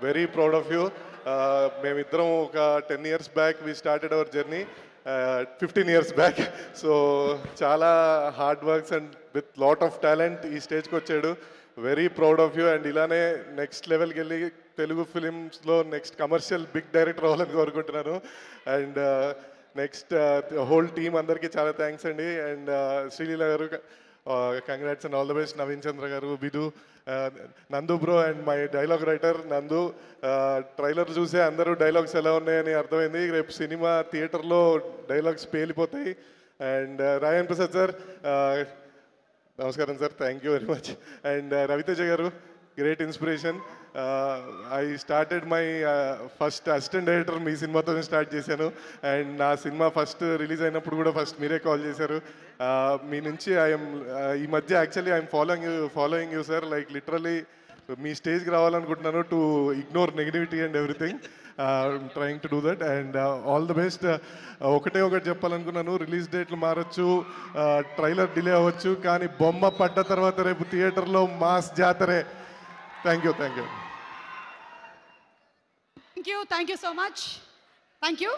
Very proud of you. మేమిద్దరం ఒక 10 years back we started our journey, 15 years back. So చాలా hard works and with lot of talent ఈ స్టేజ్కి వచ్చాడు. Very proud of you. And ఇలానే next లెవెల్కి వెళ్ళి తెలుగు ఫిలిమ్స్లో నెక్స్ట్ కమర్షియల్ బిగ్ డైరెక్టర్ అవ్వాలని కోరుకుంటున్నాను. అండ్ నెక్స్ట్ హోల్ టీమ్ అందరికీ చాలా థ్యాంక్స్ అండి. And Sreeleela garu congrats and all the best. Naveen Chandra garu, Vidhu, Nandu bro and my dialogue writer Nandu. Trailer చూసే అందరూ డైలాగ్స్ ఎలా ఉన్నాయని అర్థమైంది. రేపు సినిమా థియేటర్లో డైలాగ్స్ పేలిపోతాయి. అండ్ రాయన్ ప్రసాద్ సార్, నమస్కారం sir, thank you very much. And Ravi Teja garu, great inspiration. I started my first assistant director మీ సినిమాతో స్టార్ట్ చేశాను. అండ్ నా సినిమా ఫస్ట్ రిలీజ్ అయినప్పుడు కూడా ఫస్ట్ మీరే కాల్ చేశారు. మీ నుంచి ఈ మధ్య actually I'm following you sir. Like literally మీ స్టేజ్కి రావాలనుకుంటున్నాను to ignore negativity and everything. Trying to do that. And all the best. ఒకటి చెప్పాలనుకున్నాను, రిలీజ్ డేట్లు మారచ్చు, ట్రైలర్ డిలే అవ్వచ్చు, కానీ బొమ్మ పడ్డ తర్వాత రేపు థియేటర్లో మాస్ జాతరే. Thank you. Thank you so much. Thank you.